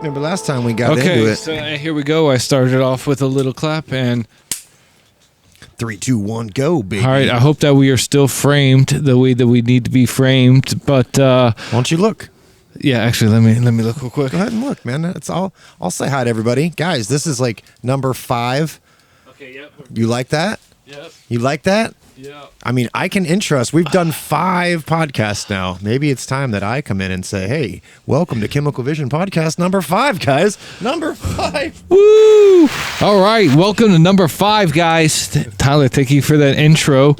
Remember last time we got into it. So here we go. I started off with a little clap and 3, 2, 1, go, baby. all right. I hope that we are still framed the way that we need to be framed. But why don't you look? Yeah, actually, let me look real quick. Go ahead and look, man. That's all. I'll say hi to everybody, guys. This is like number 5. Okay. Yep. You like that? Yep. You like that? Yeah. I mean, I can intro us. We've done 5 podcasts now. Maybe it's time that I come in and say, hey, welcome to Chemical Vision Podcast number 5, guys. Number 5. Woo! All right. Welcome to number 5, guys. Tyler, thank you for that intro.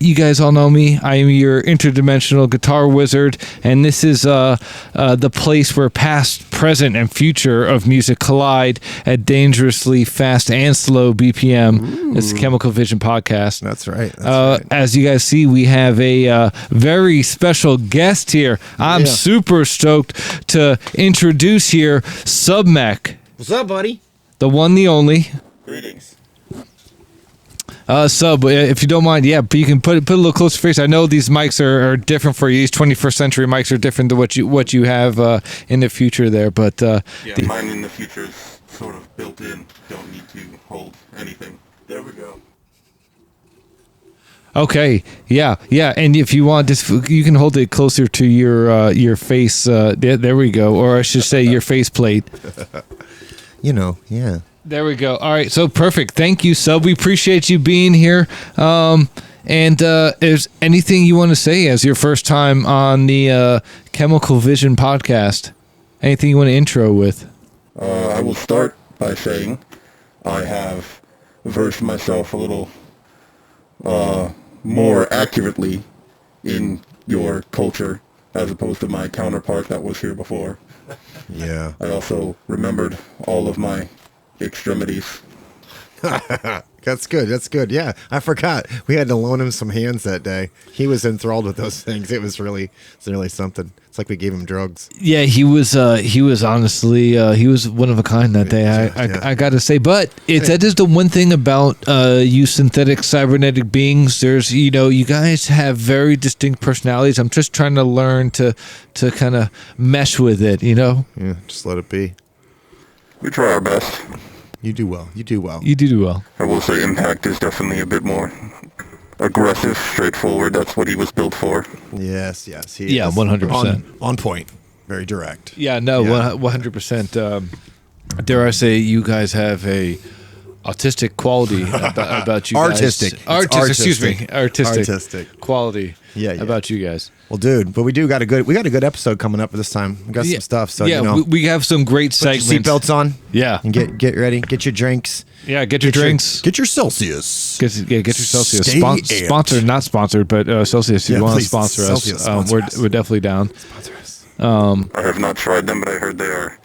You guys all know me. I am your interdimensional guitar wizard, and this is the place where past, present, and future of music collide at dangerously fast and slow BPM. It's the Chemical Vision Podcast. That's right. That's right. As you guys see, we have a very special guest here. I'm super stoked to introduce here Submech. What's up, buddy? The one, the only. Greetings. Sub, if you don't mind, you can put a little closer face. I know these mics are different for you. These 21st century mics are different to what you have in the future there. But mine in the future is sort of built in. Don't need to hold anything. There we go. Okay, yeah, and if you want, you can hold it closer to your face. There we go, or I should say your faceplate. Yeah. There we go. All right, so perfect. Thank you, Sub. We appreciate you being here. And is anything you want to say as your first time on the Chemical Vision Podcast? Anything you want to intro with? I will start by saying I have versed myself a little more accurately in your culture as opposed to my counterpart that was here before. Yeah. I also remembered all of my extremities. That's good. Yeah, I forgot. We had to loan him some hands that day. He was enthralled with those things. It's really something. It's like we gave him drugs. Yeah, he was honestly he was one of a kind that day. I got to say, but that is the one thing about you synthetic cybernetic beings. There's you guys have very distinct personalities. I'm just trying to learn to kind of mesh with it. Yeah, just let it be. We try our best. You do well. You do well. I will say Impact is definitely a bit more aggressive, straightforward. That's what he was built for. Yes. He is. 100%. On point. Very direct. Yeah, no, 100%. Dare I say, you guys have a autistic quality about you Artistic. guys. Artistic quality Yeah. about you guys. Well, dude, but we got a good episode coming up this time. We got some stuff, so we have some great put segments. your seatbelts on. Yeah. And get ready. Get your drinks. Yeah, get your drinks. Get your Celsius. Get your Celsius. Stay amped. Sponsored, not sponsored, but Celsius, if you want to please, sponsor Celsius, us, sponsor us. we're definitely down. Sponsor us. I have not tried them, but I heard they are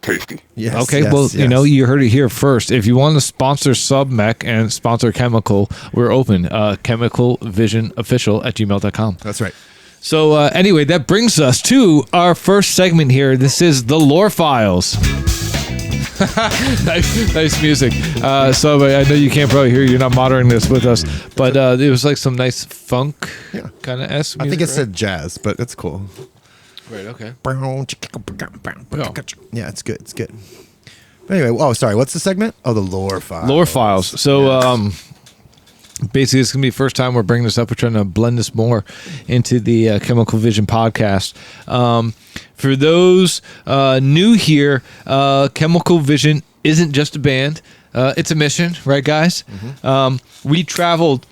tasty. Yes. Okay, yes, well, yes. you heard it here first. If you want to sponsor Submech and sponsor Chemical, we're open. chemicalvisionofficial@gmail.com. That's right. So anyway, that brings us to our first segment here. This is the Lore Files. nice music. So I know you can't probably hear. You're not monitoring this with us, but it was like some nice funk kind of music. I think it said jazz, but it's cool. Right. Okay. Yeah, it's good. It's good. But anyway, sorry. What's the segment? Oh, the Lore Files. Lore Files. So basically, it's going to be the first time we're bringing this up. We're trying to blend this more into the Chemical Vision Podcast. For those new here, Chemical Vision isn't just a band. It's a mission, right, guys? Mm-hmm. We traveled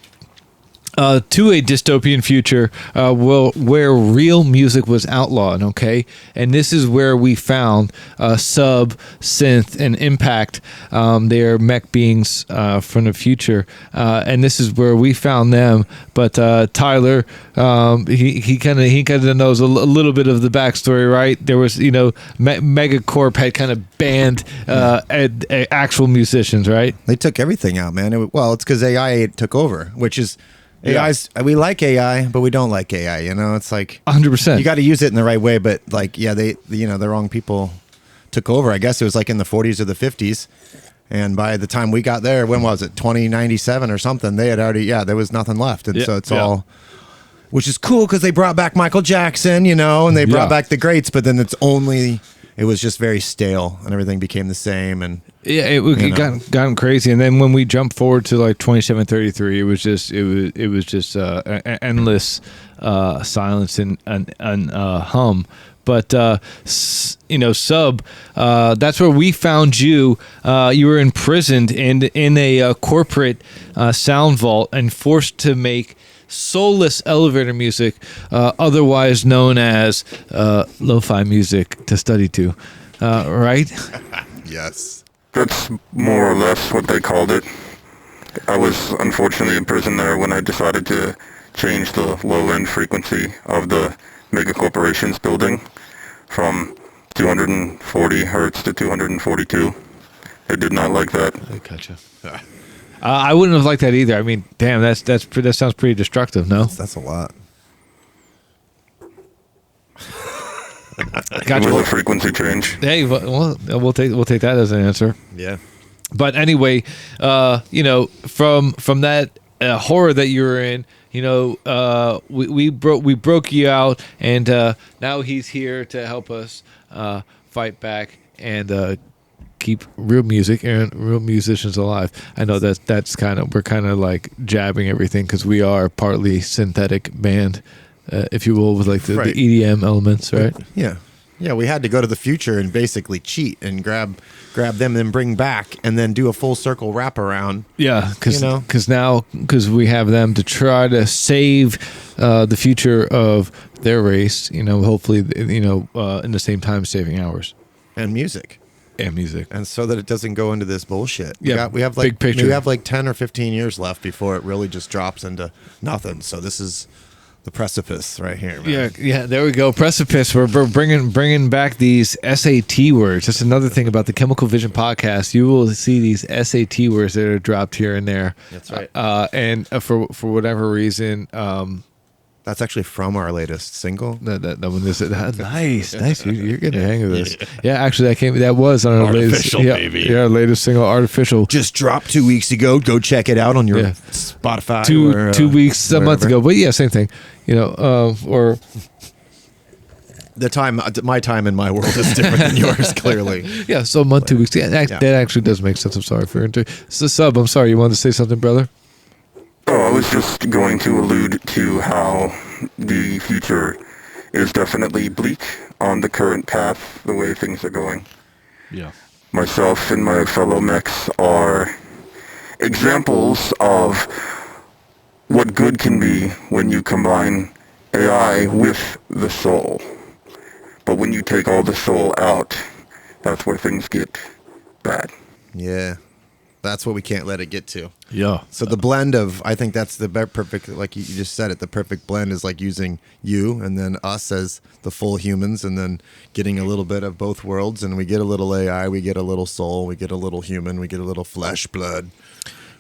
to a dystopian future where real music was outlawed, okay? And this is where we found Sub, Synth, and Impact. They are mech beings from the future. And this is where we found them. But Tyler, he kind of knows a little bit of the backstory, right? There was, Megacorp had kind of banned actual musicians, right? They took everything out, man. It's because AI took over, which is... we like AI, but we don't like AI. It's like 100%. You got to use it in the right way, but the wrong people took over. I guess it was like in the 40s or the 50s, and by the time we got there, when was it? 2097 or something? They had already there was nothing left, and so it's all which is cool because they brought back Michael Jackson, and they brought Yeah. back the greats, but then it was just very stale and everything became the same. And Yeah, it got crazy, and then when we jumped forward to like 2733, it was just endless silence and hum. But Sub, that's where we found you. You were imprisoned in a corporate sound vault and forced to make soulless elevator music, otherwise known as lo-fi music to study to, right? yes. That's more or less what they called it. I was unfortunately in prison there when I decided to change the low-end frequency of the mega corporation's building from 240 hertz to 242. They did not like that. I gotcha. I wouldn't have liked that either. I mean, damn, that sounds pretty destructive. No, That's a lot. It was a frequency change. Hey, well, we'll take that as an answer. Yeah. But anyway, from that horror that you were in, we broke you out, and now he's here to help us fight back and keep real music and real musicians alive. I know that's we're kind of like jabbing everything because we are partly synthetic band, if you will, with like the Right. EDM elements, right? Yeah. Yeah, we had to go to the future and basically cheat and grab them and bring back and then do a full circle wraparound. Yeah, because You know? we have them to try to save the future of their race. Hopefully, in the same time saving ours And music. and music. And so that it doesn't go into this bullshit. Yeah, we have big picture. We have like 10 or 15 years left before it really just drops into nothing. So this is the precipice right here, man. Yeah. There we go. Precipice. We're bringing back these SAT words. That's another thing about the Chemical Vision podcast. You will see these SAT words that are dropped here and there. That's right. And for whatever reason, That's actually from our latest single. that one is nice. You're getting the hang of this. Yeah, actually, that was on our latest, Artificial, baby. Yeah, our latest single, Artificial. Just dropped 2 weeks ago. Go check it out on your Yeah. Spotify. Two weeks, a month ago, but yeah, same thing. Or My time in my world is different than yours, clearly. yeah, so a month, 2 weeks. Yeah, that actually does make sense. I'm sorry for it. So Sub, I'm sorry. You wanted to say something, brother? Oh, I was just going to allude to how the future is definitely bleak on the current path, the way things are going. Yeah. Myself and my fellow mechs are examples of what good can be when you combine AI with the soul. But when you take all the soul out, that's where things get bad. Yeah. That's what we can't let it get to. Yeah. So the blend of, I think that's the perfect, like you just said it, the perfect blend is like using you and then us as the full humans and then getting a little bit of both worlds, and we get a little AI, we get a little soul, we get a little human, we get a little flesh, blood,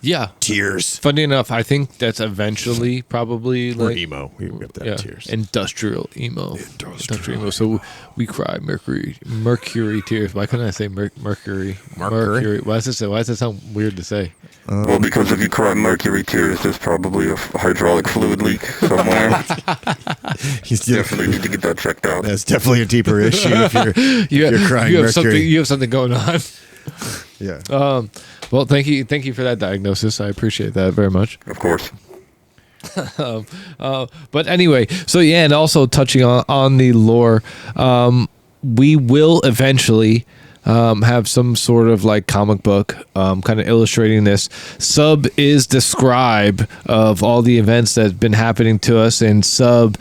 Yeah. tears. Funny enough, I think that's eventually probably We're like emo. We have to have tears. industrial emo. Industrial emo. So we cry mercury tears. Why couldn't I say mercury? Mercury? Why does that sound weird to say? Well, because if you cry mercury tears, there's probably a hydraulic fluid leak somewhere. He's Definitely need to get that checked out. That's definitely a deeper issue if you're crying you have mercury. you have something going on. Yeah. Well, thank you for that diagnosis. I appreciate that very much. Of course. But anyway, so yeah, and also touching on the lore, we will eventually have some sort of like comic book kind of illustrating this. Sub is the scribe of all the events that have been happening to us, and Sub,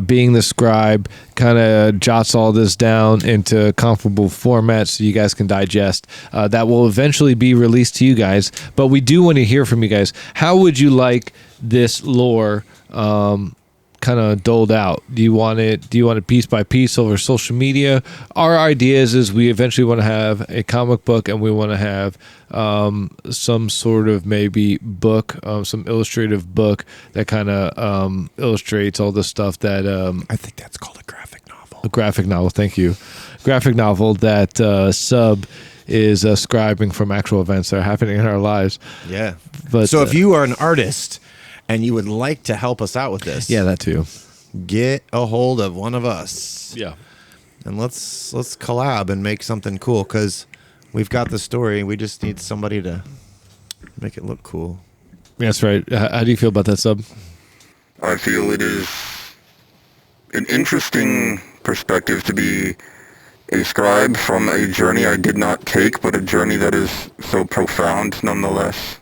being the scribe, kind of jots all this down into comparable formats so you guys can digest. That will eventually be released to you guys, but we do want to hear from you guys. How would you like this lore kind of doled out? Do you want it piece by piece over social media? Our idea is we eventually want to have a comic book, and we want to have some sort of maybe book, some illustrative book that kind of illustrates all the stuff that I think that's called a graphic novel. a graphic novel. Thank you. Graphic novel that Sub is scribing from actual events that are happening in our lives. Yeah. But so if you are an artist and you would like to help us out with this, Yeah, that too. get a hold of one of us. Yeah. And let's collab and make something cool, because we've got the story. We just need somebody to make it look cool. That's right. How do you feel about that, Sub? I feel it is an interesting perspective to be a scribe from a journey I did not take, but a journey that is so profound nonetheless.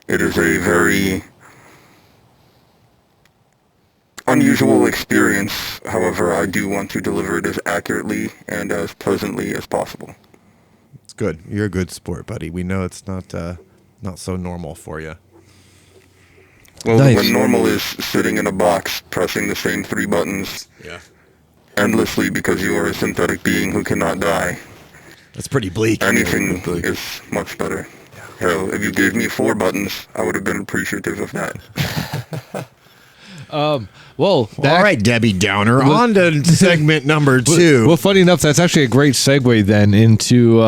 It is a very unusual experience. However, I do want to deliver it as accurately and as pleasantly as possible. It's good. You're a good sport, buddy. We know it's not so normal for you. Well, Nice. when normal is sitting in a box, pressing the same 3 buttons endlessly because you are a synthetic being who cannot die, That's pretty bleak. anything is much better. Hell, if you gave me 4 buttons, I would have been appreciative of that. Well, All right, Debbie Downer. On to segment number 2. Well, funny enough, that's actually a great segue then into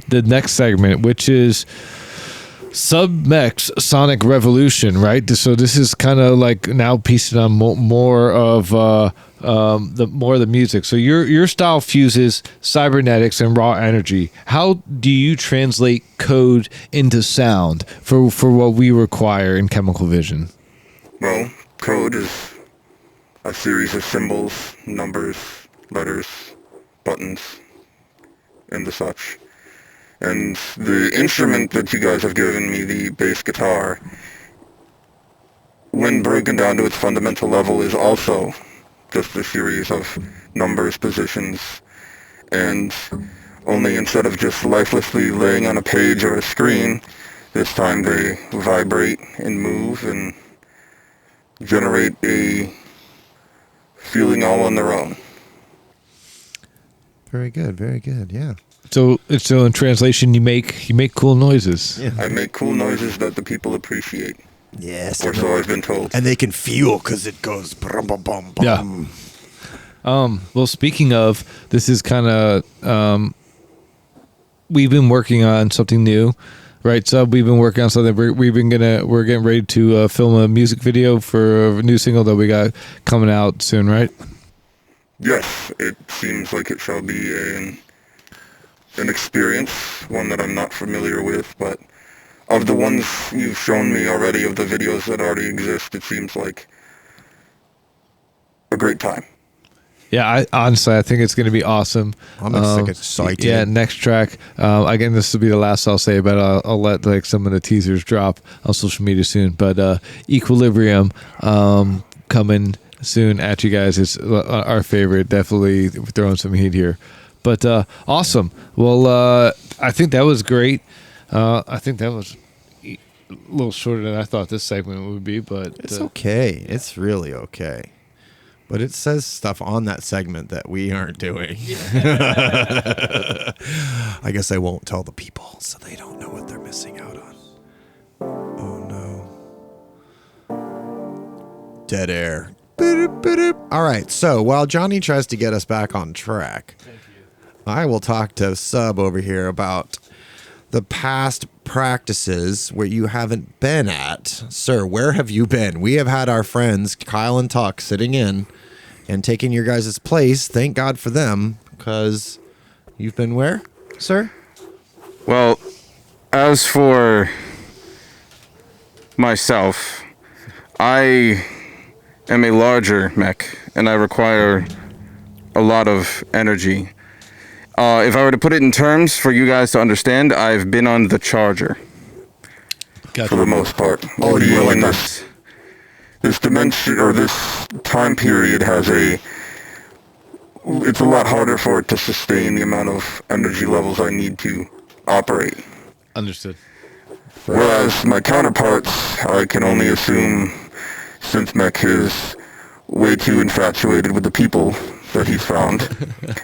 the next segment, which is submech's Sonic Revolution, right? So this is kind of like now piecing on more of the music. So your style fuses cybernetics and raw energy. How do you translate code into sound for what we require in chemical vision? Well, code is a series of symbols, numbers, letters, buttons, and the such. And the instrument that you guys have given me, the bass guitar, when broken down to its fundamental level, is also just a series of numbers, positions, and only instead of just lifelessly laying on a page or a screen, this time they vibrate and move and generate a feeling all on their own. Very good. Very good. Yeah. So in translation, you make cool noises. Yeah. I make cool noises that the people appreciate, Yes. or so I've been told. And they can feel, because it goes brum, bum, bum, bum. Yeah. Well, speaking of, this is kind of we've been working on something new, right? Sub, we've been working on something. We're getting ready to film a music video for a new single that we got coming out soon, right? Yes, it seems like it shall be an experience, one that I'm not familiar with, but of the ones you've shown me already, of the videos that already exist, it seems like a great time. Yeah, honestly, I think it's going to be awesome. I'm excited. Yeah, next track. Again, this will be the last I'll say, but I'll let like some of the teasers drop on social media soon. But Equilibrium coming soon at you guys. It's our favorite. Definitely throwing some heat here. But awesome. Well, I think that was great. I think that was a little shorter than I thought this segment would be, but It's okay. It's really okay. But it says stuff on that segment that we aren't doing. I guess I won't tell the people, so they don't know what they're missing out on. Oh, no. Dead air. All right, so while Johnny tries to get us back on track, I will talk to Sub over here about the past practices where you haven't been at. Sir, where have you been? We have had our friends, Kyle and Tuck, sitting in and taking your guys' place. Thank God for them, because you've been where, sir? Well, as for myself, I am a larger mech, and I require a lot of energy. If I were to put it in terms for you guys to understand, I've been on the Charger. For the most part. Oh, What do you were like mean? that. This dimension, or this time period has it's a lot harder for it to sustain the amount of energy levels I need to operate. understood. Whereas my counterparts, I can only assume, since Mech is way too infatuated with the people that he's found,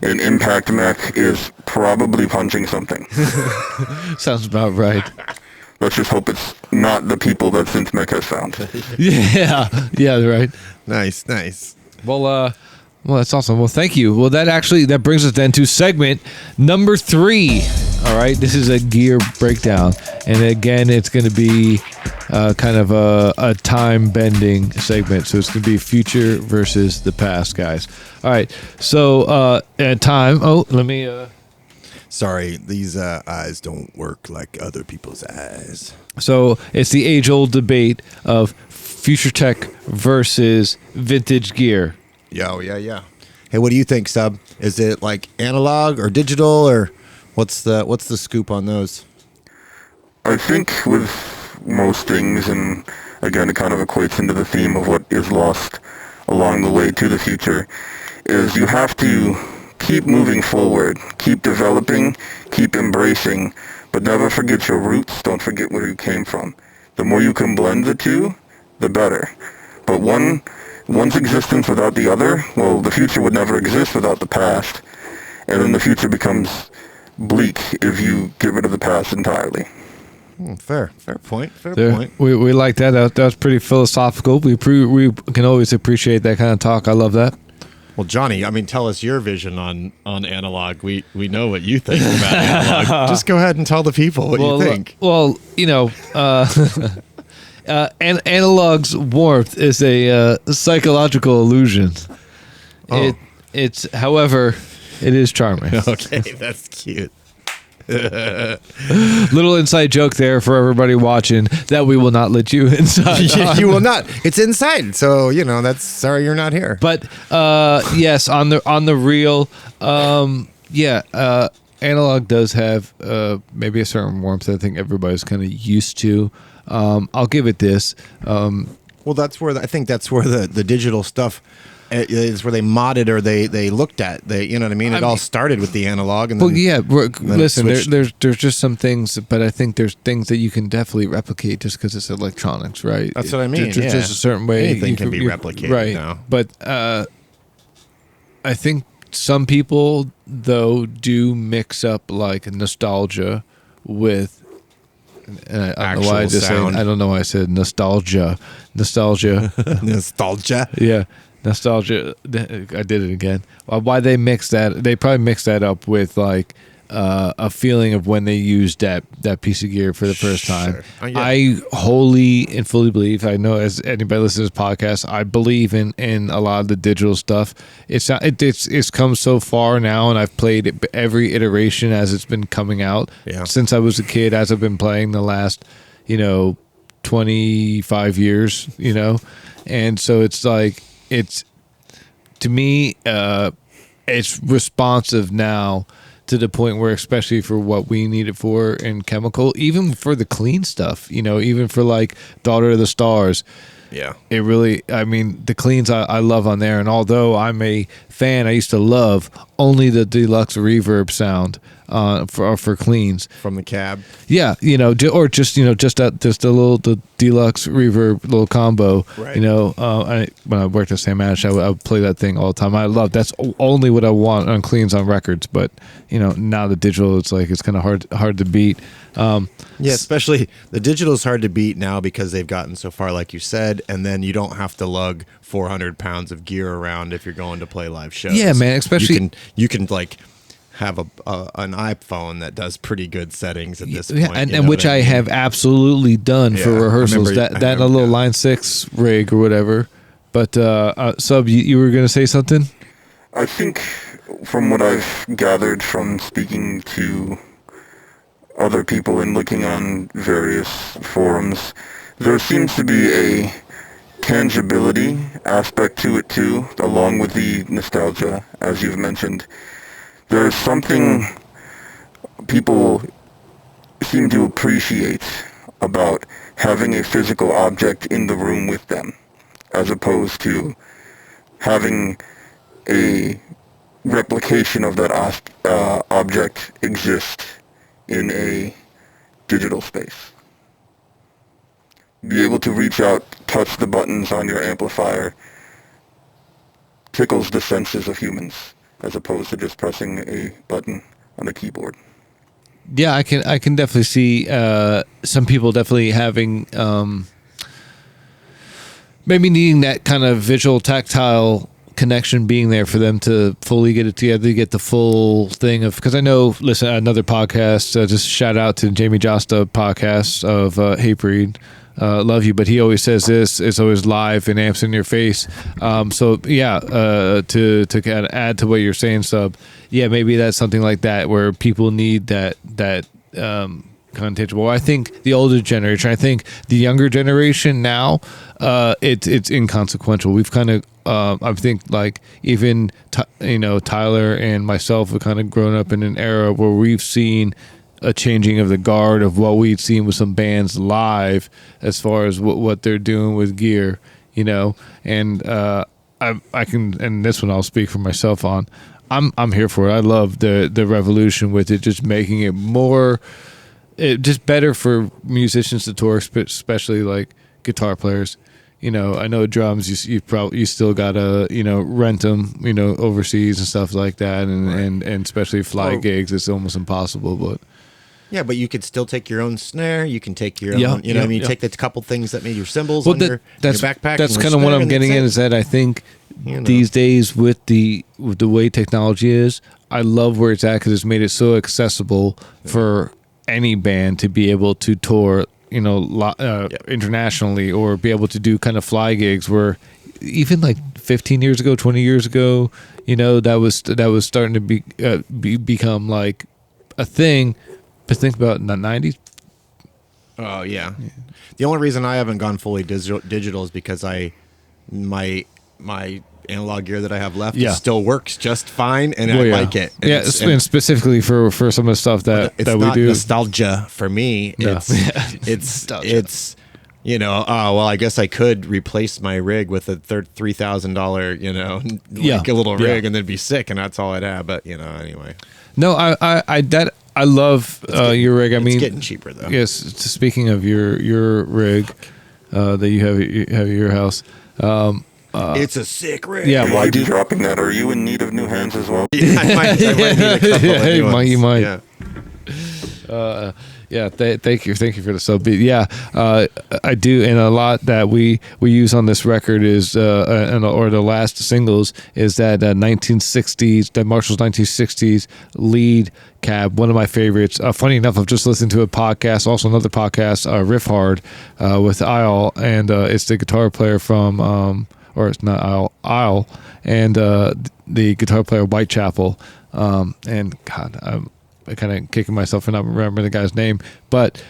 an Impact Mech is probably punching something. Sounds about right. Let's just hope it's not the people that Synth Mech has found. Yeah, right. Nice. Well, that's awesome. Well, thank you. Well, that brings us then to segment number 3. All right, this is a gear breakdown, and again, it's going to be kind of a time bending segment. So it's going to be future versus the past, guys. All right, so time. Oh, let me. Sorry, these eyes don't work like other people's eyes. So it's the age-old debate of future tech versus vintage gear. Yeah. Hey, what do you think, Sub? Is it like analog or digital, or what's the scoop on those? I think with most things, and again, it kind of equates into the theme of what is lost along the way to the future, is you have to keep moving forward, keep developing, keep embracing, but never forget your roots. Don't forget where you came from. The more you can blend the two, the better. But one's existence without the other, well, the future would never exist without the past. And then the future becomes bleak if you get rid of the past entirely. Fair point. We like that. That was pretty philosophical. We can always appreciate that kind of talk. I love that. Well, Johnny, I mean, tell us your vision on analog. We know what you think about analog. Just go ahead and tell the people what you think. Well, analog's warmth is a psychological illusion. Oh. It's, however, it is charming. Okay, that's cute. Little inside joke there for everybody watching that we will not let you inside. You will not. It's inside, so that's sorry you're not here. But yes, on the real, analog does have maybe a certain warmth that I think everybody's kind of used to. I'll give it this. Well, that's where I think that's where the digital stuff is where they modded or they looked at. You know what I mean? It all started with the analog. And listen, there's just some things, but I think there's things that you can definitely replicate just because it's electronics, right? That's what I mean. Just a certain way. Anything can be replicated, right? now. But I think some people though do mix up like nostalgia with. And I don't know why I don't know why I said nostalgia. Nostalgia. Yeah. Nostalgia. I did it again. Why they mix that? They probably mix that up with like a feeling of when they used that piece of gear for the first time. Sure. I wholly and fully believe. I know as anybody listens to this podcast, I believe in a lot of the digital stuff. It's come so far now, and I've played every iteration as it's been coming out since I was a kid. As I've been playing the last 25 years, and so it's like it's to me it's responsive now to the point where, especially for what we need it for in chemical, even for the clean stuff, even for like Daughter of the Stars. Yeah. It really, I mean, the cleans I love on there. And although I'm a fan, I used to love only the deluxe reverb sound for cleans from the cab. Yeah, or just the deluxe reverb little combo. Right. When I worked at Sam Ash, I would play that thing all the time. I love that's only what I want on cleans on records. But now the digital, it's kind of hard to beat. Especially the digital is hard to beat now because they've gotten so far, like you said, and then you don't have to lug 400 pounds of gear around if you're going to play live shows. Yeah, man. Especially you can like have an iPhone that does pretty good settings at this point. Yeah, and which I have absolutely done for rehearsals. That and a little Line 6 rig or whatever. But Sub, you were going to say something? I think from what I've gathered from speaking to other people and looking on various forums, there seems to be a tangibility aspect to it too, along with the nostalgia, as you've mentioned. There's something people seem to appreciate about having a physical object in the room with them, as opposed to having a replication of that object exist in a digital space. Be able to reach out, touch the buttons on your amplifier, tickles the senses of humans, as opposed to just pressing a button on a keyboard. Yeah, I can definitely see some people definitely having maybe needing that kind of visual, tactile connection being there for them to fully get it together, to get the full thing of, because I know, listen, another podcast, just shout out to Jamie Josta podcast of Hatebreed. Love you, but he always says this, it's always live and amps in your face. So yeah, to kind of add to what you're saying, Sub, yeah, maybe that's something like that where people need that kind of tangible. I think the older generation, I think the younger generation now, it's inconsequential. We've kind of I think like even Tyler and myself have kind of grown up in an era where we've seen a changing of the guard of what we'd seen with some bands live as far as what they're doing with gear, and I can, and this one I'll speak for myself on. I'm here for it. I love the revolution with it, just making it more, just better for musicians to tour, especially like guitar players. I know drums. You still gotta rent them overseas and stuff like that, and especially fly gigs. It's almost impossible, but. Yeah, but you could still take your own snare. You can take your own, you take the couple things that made your cymbals on your backpack. That's kind of what I'm getting at, is that I think these days with the way technology is, I love where it's at because it's made it so accessible for any band to be able to tour, internationally, or be able to do kind of fly gigs where even like 15 years ago, 20 years ago, that was starting to become like a thing. But think about in the 90s. Oh, yeah. The only reason I haven't gone fully digital is because my analog gear that I have left still works just fine, and I like it. And and specifically for some of the stuff that it's we not do. Nostalgia for me. No. It's I guess I could replace my rig with a $3,000, a little rig, and then be sick, and that's all I'd have. But anyway. No, I love your rig. I mean, it's getting cheaper though. Yes. Speaking of your rig that you have at your house, it's a sick rig. Yeah, why are you dropping that? Are you in need of new hands as well? Yeah, I might need a couple of new ones. You might. Yeah. Thank you for the sub. Yeah, I do, and a lot that we use on this record is, or the last singles is that 1960s, that Marshall's 1960s lead cab, one of my favorites. Funny enough, I've just listened to a podcast, also another podcast, Riff Hard, with Isle, and it's the guitar player from, or it's not Isle, and the guitar player Whitechapel, and God, I'm kind of kicking myself for not remembering the guy's name, but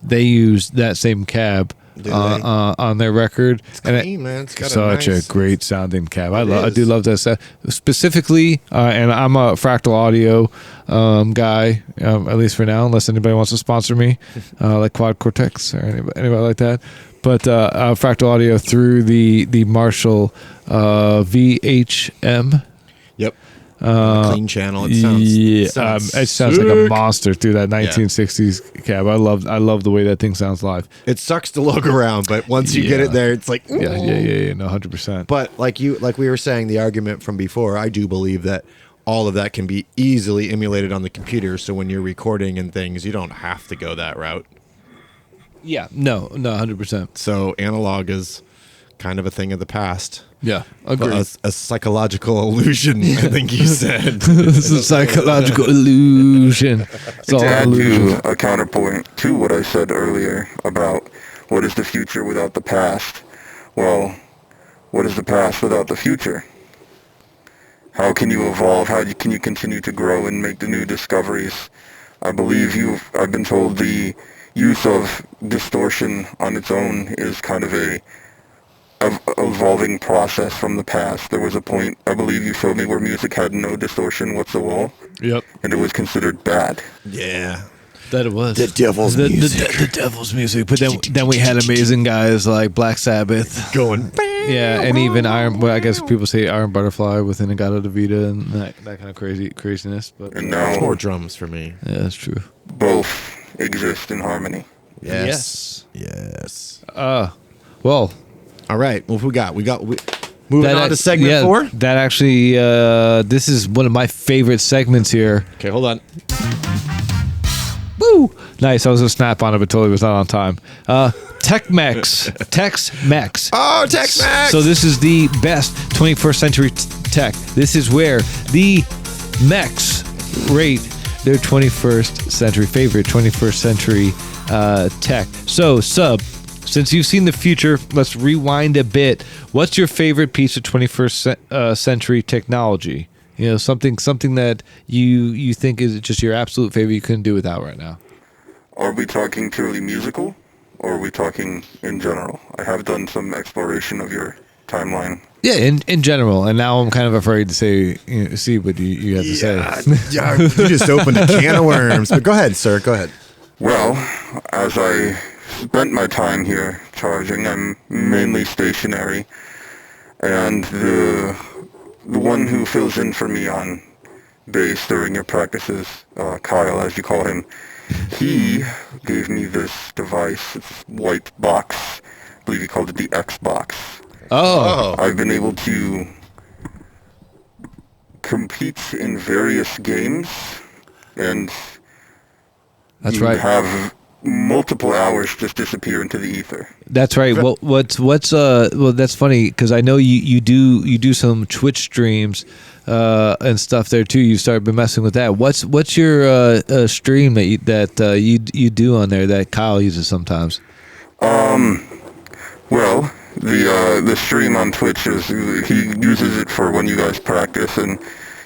they use that same cab on their record. It's clean, man. It's got such a great sounding cab. I do love that set specifically, and I'm a Fractal Audio guy, at least for now, unless anybody wants to sponsor me, like Quad Cortex or anybody like that. But Fractal Audio through the Marshall VHM. Yep. Clean channel. It sounds like a monster through that 1960s cab. I love the way that thing sounds live. It sucks to lug around, but once you get it there, it's like yeah, no, 100%. But like we were saying, the argument from before, I do believe that all of that can be easily emulated on the computer. So when you're recording and things, you don't have to go that route. Yeah, no, 100%. So analog is kind of a thing of the past. Yeah, agreed. A psychological illusion, I think you said. This is a psychological illusion. It's all to add illusion. to a counterpoint to what I said earlier about what is the future without the past. Well, what is the past without the future? How can you evolve? How can you continue to grow and make the new discoveries? I believe I've been told the use of distortion on its own is kind of a evolving process from the past. There was a point, I believe you showed me, where music had no distortion whatsoever. Yep. And it was considered bad. Yeah. That it was. The devil's music. The devil's music. But then we had amazing guys like Black Sabbath. Going. Yeah, and even I guess people say Iron Butterfly with Inagata Davida and that kind of craziness. But And now it's more drums for me. yeah, that's true. both exist in harmony. Yes. Well, all right. Well, we got moving on to segment 4. That actually, this is one of my favorite segments here. Okay, hold on. Woo! Nice. I was gonna snap on it, but totally was not on time. Tex-Mex. Oh, Tex-Mex! So this is the best 21st century tech. This is where the mechs rate their 21st century favorite 21st century tech. So, Sub, since you've seen the future, let's rewind a bit. What's your favorite piece of 21st century technology? You know, something that you think is just your absolute favorite you couldn't do without right now. Are we talking purely musical, or are we talking in general? I have done some exploration of your timeline. Yeah, in general, and now I'm kind of afraid to say, see what you have to say. Yeah, you just opened a can of worms. But go ahead, sir. Go ahead. Well, as I spent my time here charging, I'm mainly stationary, and the one who fills in for me on bass during your practices, Kyle, as you call him, he gave me this device, this white box. I believe he called it the Xbox. Oh. I've been able to compete in various games, and That's you right. have multiple hours just disappear into the ether. That's right. Well, that's funny because I know you do some Twitch streams and stuff there too. You started messing with that. What's your stream that you do on there that Kyle uses sometimes? Well, the stream on Twitch is, he uses it for when you guys practice, and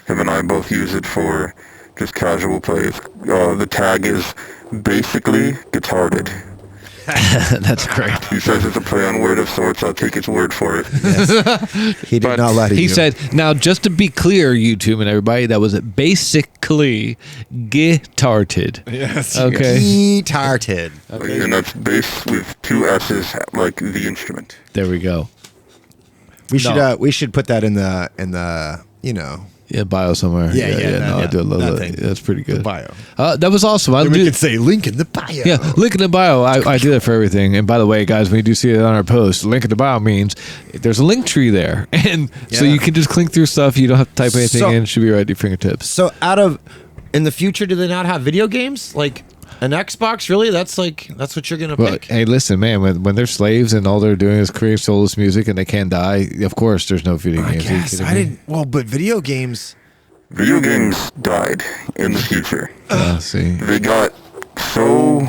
him and I both use it for just casual plays. The tag is basically guitarded. That's great. He says it's a play on word of sorts. I'll take his word for it. He did But not lie to He you. said, now just to be clear, YouTube and everybody, that was basically guitarted. Yes. Okay. Retarded. And that's bass with two S's, like the instrument. There we go. We should put that in the Yeah, bio somewhere. Yeah, I do love that that. thing. That's pretty good. The bio. That was awesome. And we could say link in the bio. Yeah, link in the bio. I do that for everything. And by the way, guys, when you do see it on our post, link in the bio means there's a link tree there. And so Yeah. you can just click through stuff. You don't have to type anything So- in. It should be right at your fingertips. So in the future, do they not have video games? Like an Xbox, really? That's what you're gonna Well, pick. hey, listen, man, when they're slaves and all they're doing is creating soulless music and they can't die, of course there's no video games. Are you kidding me? Well, but video games. Video games died in the future. See. They got so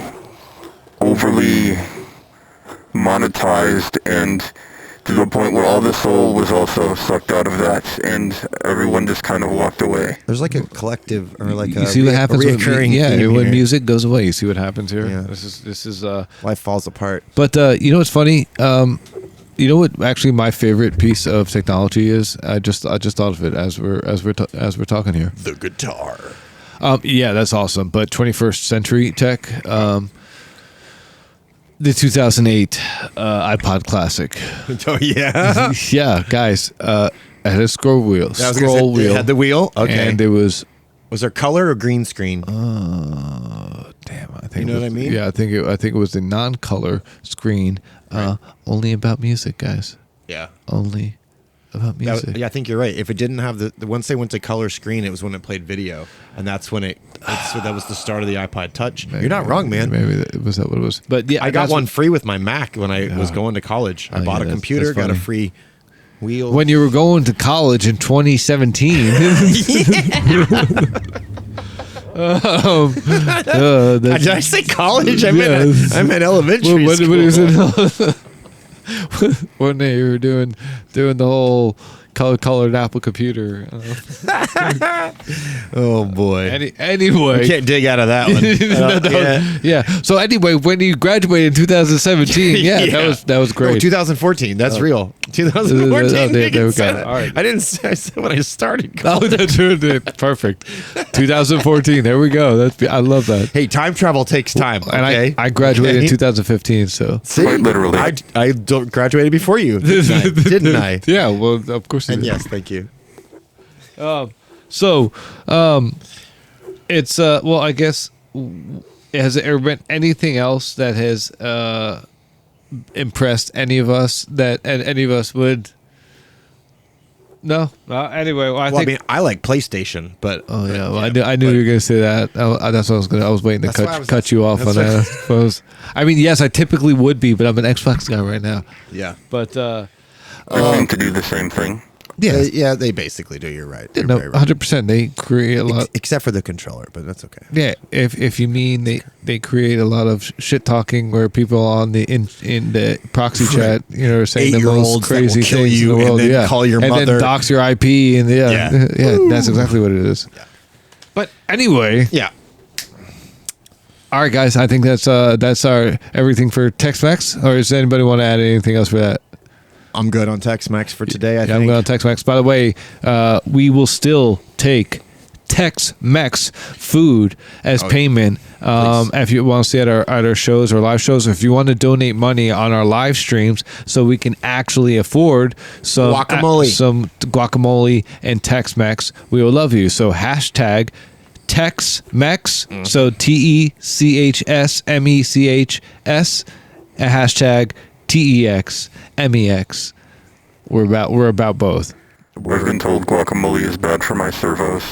overly monetized and to the point where all the soul was also sucked out of that, and everyone just kind of walked away. There's like a collective or like You see what happens when, theme when here. music goes away. You see what happens here. Yeah. This is Life falls apart. But you know what's funny? You know what? Actually, my favorite piece of technology is. I just thought of it as we're talking here. The guitar. Yeah, that's awesome. But 21st century tech. The 2008 iPod Classic. Oh yeah. Yeah, guys. It had a scroll wheel. It had the wheel. Okay. And it was. Was there color or green screen? Damn, I think You know it was, what I mean? Yeah, I think it was the non-color screen. Only about music, guys. Yeah. Only about music. Yeah, I think you're right. If it didn't have the once they went to color screen, it was when it played video, and that's when so that was the start of the iPod Touch. You're not wrong, man. Maybe was that what it was. But yeah, I got that's one what- free with my Mac when I was going to college. I Oh, bought yeah, a that's computer, got a funny. free wheel. when you were going to college in 2017. Did I say college? I Yes. meant elementary What school. is it? One day you were doing the whole colored Apple computer. Oh boy. Anyway. Can't dig out of that one. No, that was- yeah. So anyway, when you graduated in 2017, yeah, that was No, great. 2014. That's real. 2014. Oh, there we go. Say that. All right. I didn't say. I said when I started. Oh, that's it. Perfect. 2014. There we go. I love that. Hey, time travel takes time. And Okay. I graduated in Okay? 2015. So See, Quite literally. I graduated before you, didn't I? yeah. Well, of course. you And did. yes, thank you. So, it's well, I guess has there ever been anything else that has impressed any of us that any of us would No. Anyway, well, I Well, I think. mean, I like PlayStation, but Oh yeah, well, I knew you were gonna say that. That's what I was gonna. I was waiting to That's why I was cut you off on that. I suppose. I mean, yes, I typically would be, but I'm an Xbox guy right now. yeah, But I seem to do the same thing. yeah, they basically do. You're right. You're no, very right. 100%. They create a lot. Except for the controller, but that's okay. Yeah, if you mean they create a lot of shit talking where people on the in the proxy chat, you know, are saying the most 8-year-olds that will crazy kill things you in the and world. then Yeah, call your and mother. then dox your IP and Yeah. that's exactly what it is. Yeah. But anyway, Yeah. all right, guys, I think that's our everything for Tex-Mex. Or does anybody want to add anything else for that? I'm good on Tex-Mex for today. I Yeah, think. I'm going to Tex-Mex. By the way, we will still take Tex-Mex food as payment. If you want to see at our shows or live shows, or if you want to donate money on our live streams, so we can actually afford some guacamole and Tex-Mex, we will love you. So hashtag Tex-Mex. So TECHSMECHS and hashtag TEXMEX. We're about both. I've been told guacamole is bad for my servos.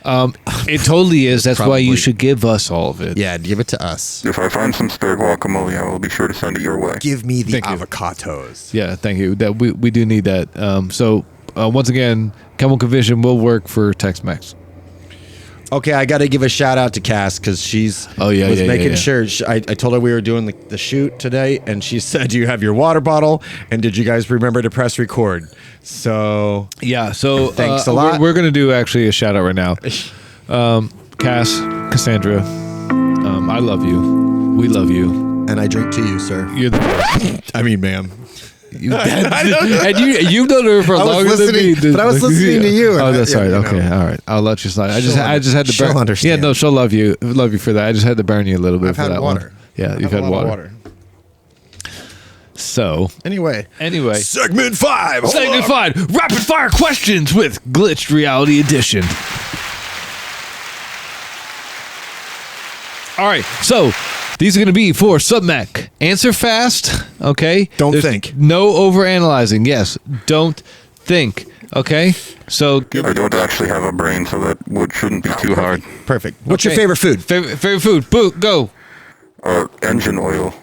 It totally is. That's why you Probably. should give us all of it. Yeah, give it to us. If I find some spare guacamole, I will be sure to send it your way. Give me the Thank you. avocados. Yeah, thank you. That we do need that. So once again, Chemical Vision will work for Tex-Mex. Okay, I got to give a shout out to Cass because she's was making sure. I told her we were doing the shoot today, and she said, "Do you have your water bottle? And did you guys remember to press record?" So Yeah. So Thanks a lot. We're gonna do actually a shout out right now. Cassandra, I love you. We love you. and I drink to you, sir. You're the I mean, ma'am. and you've known her for I was longer than me. listening- but I was listening to you, and Oh, that's yeah, right. you know. Okay, all right. I'll let you slide. I just had to she'll burn. understand. Yeah, no, she'll love you for that. I just had to burn you a little bit I've for had that water. one. Yeah, I've you've had had a lot of water. So Anyway, segment 5. Hold segment on. 5, rapid fire questions with Glitched Reality Edition. All right, so these are going to be for submech. Answer fast, okay? Don't think. No overanalyzing. Yes, don't think. Okay, so I don't actually have a brain, so that shouldn't be too hard. Perfect. What's your Okay. favorite food? favorite food. Boo, go. Engine oil.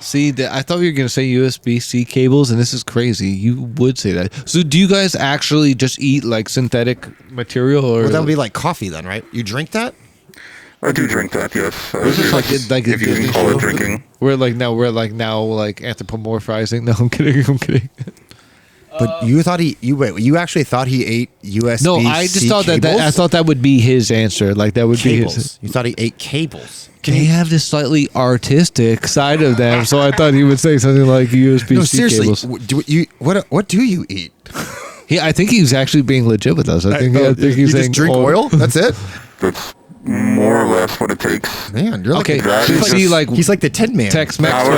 See, I thought you were going to say USB-C cables, and this is crazy. You would say that. So do you guys actually just eat like synthetic material, or Well, that would be like coffee then, right? You drink that? I do drink that, yes. This is like a if you Disney can call show. it drinking. We're now anthropomorphizing? No, I'm kidding. But you actually thought he ate USB? No, I just thought that would be his answer. Like that would be his. cables. You thought he ate cables? They have this slightly artistic side of them, so I thought he would say something like USB-C No, seriously. cables. What do you eat? I think he's actually being legit with us. I think you he's saying just drink oil. That's it. That's more or less what it takes. Man, you're like Okay, That so is see, just- like he's like the Tin Man. Tex-Mex Power for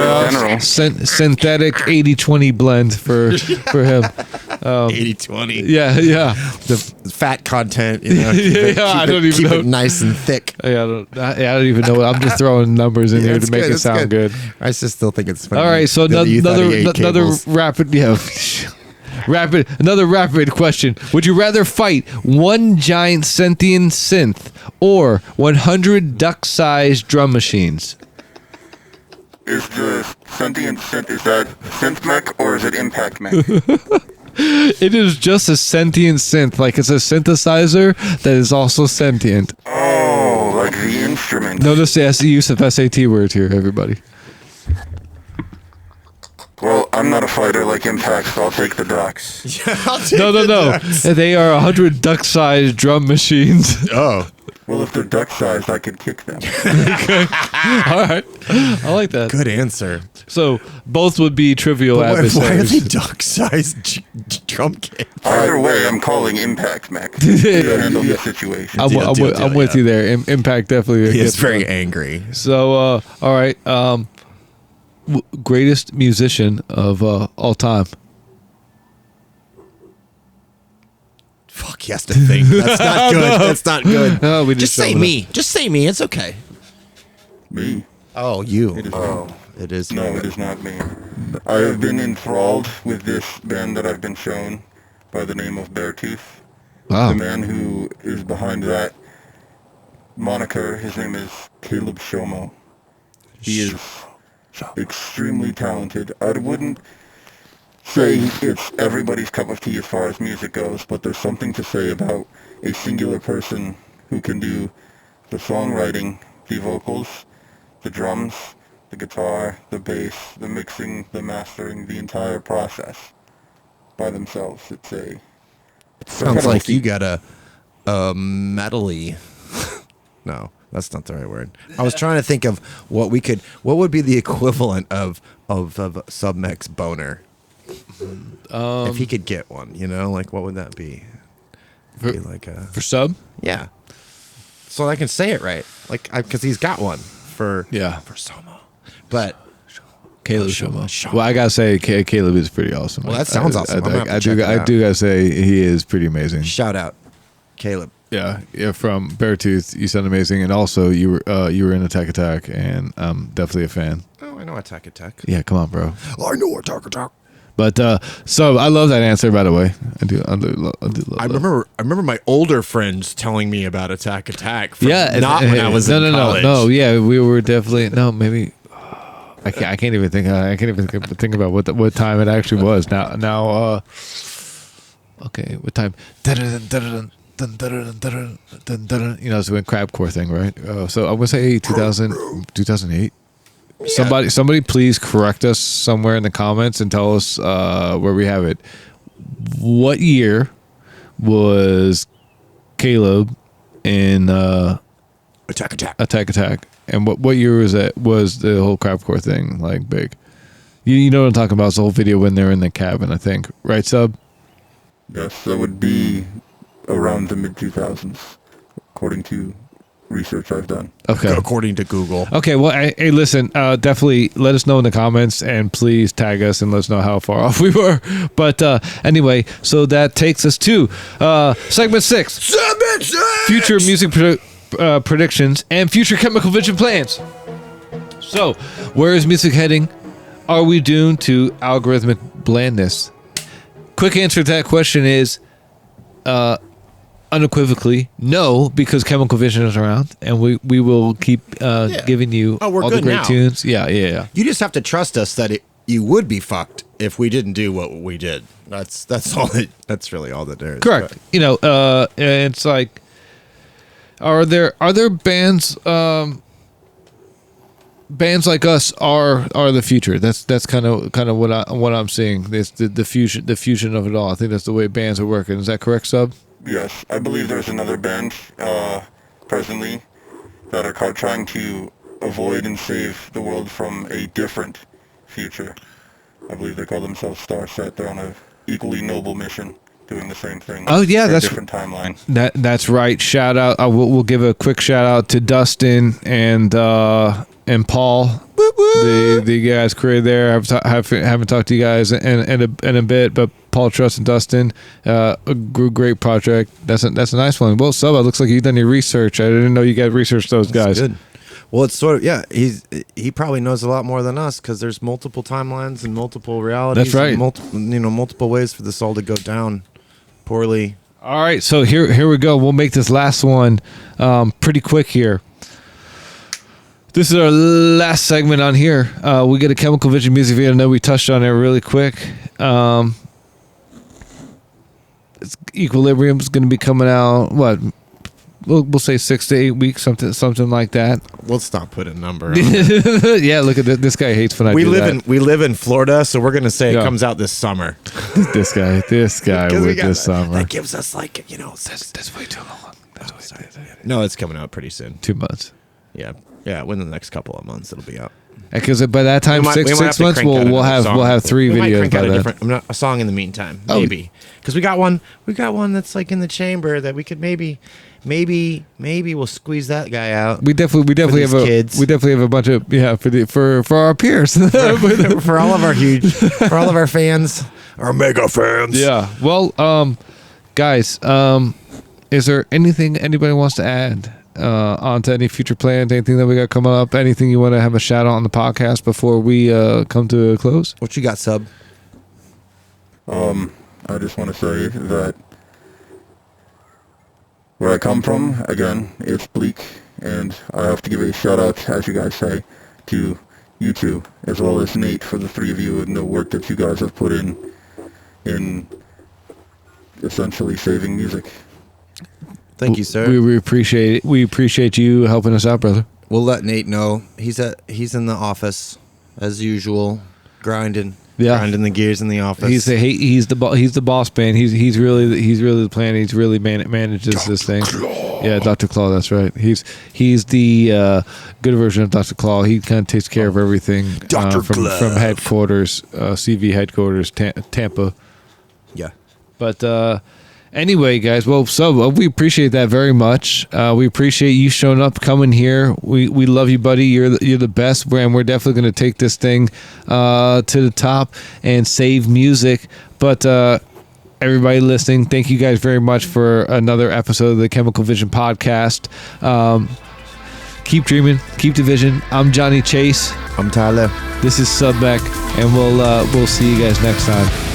in us, general. synthetic 80-20 blend for him. 80-20. Yeah. The fat content. You know, I don't even keep know. it nice and thick. I don't even know. I'm just throwing numbers in there it's to make good, it it's sound good. I just still think it's funny. All right, so that you thought he ate another cables. rapid question. Would you rather fight one giant sentient synth or 100 duck-sized drum machines? Is the sentient synth, is that synth mech or is it impact mech? It is just a sentient synth, like it's a synthesizer that is also sentient. Oh, like the instrument. Notice the use of SAT words here, everybody. Well, I'm not a fighter like Impact, so I'll take the ducks. No. They are 100 duck-sized drum machines. Oh, Well, if they're duck-sized, I could kick them. All right, I like that. good answer. So both would be trivial Why are adversaries. they duck-sized drum kits? Either way, I'm calling Impact mech to handle the situation. I'm with you there. Impact definitely. He is gets very one. angry. So, all right. Greatest musician of all time. Fuck, he has to think. That's not good. That's not good. No, we Just just say showed me. Just say me. It's okay. Me? Oh, you. It is not. It is. No, it is not me. I have been enthralled with this band that I've been shown by the name of Beartooth. Wow. The man who is behind that moniker, his name is Caleb Shomo. He is extremely talented. I wouldn't say it's everybody's cup of tea as far as music goes, but there's something to say about a singular person who can do the songwriting, the vocals, the drums, the guitar, the bass, the mixing, the mastering, the entire process by themselves. Sounds like you got a metally. No, that's not the right word. I was trying to think of what would be the equivalent of submech's boner. If he could get one, like what would that be? For, be like for sub? Yeah. So I can say it right, like because he's got one for Somo, but Caleb Shomo. Well, I gotta say, Caleb is pretty awesome. Well, that sounds awesome. I do gotta say he is pretty amazing. Shout out, Caleb. Yeah. From Beartooth, you sound amazing, and also you were in Attack, and I'm definitely a fan. Oh, I know Attack. Yeah, come on, bro. I know Attack. But so I love that answer, by the way. I do love I remember my older friends telling me about Attack. Yeah, not when I was in college. No. Yeah, we were definitely maybe. I can't even think. I can't even think about what time it actually was. Now. Okay, what time? It's a crabcore thing, right? So I'm gonna say 2008. Yeah. Somebody please correct us somewhere in the comments and tell us where we have it. What year was Caleb in Attack? And what year was the whole crabcore thing like big? You know what I'm talking about? It's the whole video when they're in the cabin, I think. Right, Sub? Yes, that would be around the mid-2000s, according to research I've done. Okay. According to Google. Okay, well, hey, listen, definitely let us know in the comments and please tag us and let us know how far off we were. But anyway, so that takes us to segment 6. Future music predictions and future chemical vision plans. So, where is music heading? Are we doomed to algorithmic blandness? Quick answer to that question is unequivocally no, because chemical vision is around and we will keep giving you all the great tunes. Yeah. You just have to trust us that you would be fucked if we didn't do what we did. That's all. That's really all that there is. Correct. But. It's like, are there bands? Bands like us are the future. That's kind of what I'm seeing. It's the fusion of it all. I think that's the way bands are working. Is that correct, Sub? Yes, I believe there's another band presently that are trying to avoid and save the world from a different future. I believe they call themselves Starset. They're on an equally noble mission, doing the same thing. Oh yeah, that's a different timeline. That's right. Shout out. We'll give a quick shout out to Dustin and Paul, the guys created there. Haven't talked to you guys in a bit, but Paul, Trust, and Dustin, a great project. That's a nice one. Well, Sub, it looks like you've done your research. I didn't know you guys researched those guys. Good. Well, it's sort of he probably knows a lot more than us because there's multiple timelines and multiple realities. That's right. And multiple ways for this all to go down poorly. All right, so here we go. We'll make this last one pretty quick here. This is our last segment on here. We get a Chemical Vision music video. I know we touched on it really quick. Equilibrium is going to be coming out. What? We'll say 6 to 8 weeks, something like that. We'll stop putting a number on it. Yeah, look at this guy hates when I do that. We live in Florida, so we're going to say it comes out this summer. This guy with this summer. That gives us That's way too long. No, it's coming out pretty soon. 2 months. Yeah, within the next couple of months it'll be out. Because by that time, six months, we'll have 3 videos by then. A song in the meantime, maybe. Because we got one that's like in the chamber that we could maybe we'll squeeze that guy out. We definitely have kids. We definitely have a bunch of for our peers, for all of our fans, our mega fans. Yeah. Well, guys, is there anything anybody wants to add onto any future plans? Anything that we got coming up? Anything you want to have a shout out on the podcast before we come to a close? What you got, Sub? I just want to say that where I come from, again, it's bleak, and I have to give a shout out, as you guys say, to you two, as well as Nate, for the three of you and the work that you guys have put in essentially saving music. Thank you, sir. We appreciate it. We appreciate you helping us out, brother. We'll let Nate know. He's in the office as usual, grinding the gears in the office. He's the boss man. He's really the plan. He's really manages this thing. Yeah, Dr. Claw. That's right. He's the good version of Dr. Claw. He kind of takes care of everything from headquarters, CV headquarters, Tampa. Yeah, but. Anyway, guys, we appreciate that very much. We appreciate you showing up, coming here. We love you, buddy. You're the best, and we're definitely going to take this thing to the top and save music. But everybody listening, thank you guys very much for another episode of the Chemical Vision podcast. Keep dreaming, keep the vision. I'm Johnny Chase. I'm Tyler. This is Submech, and we'll see you guys next time.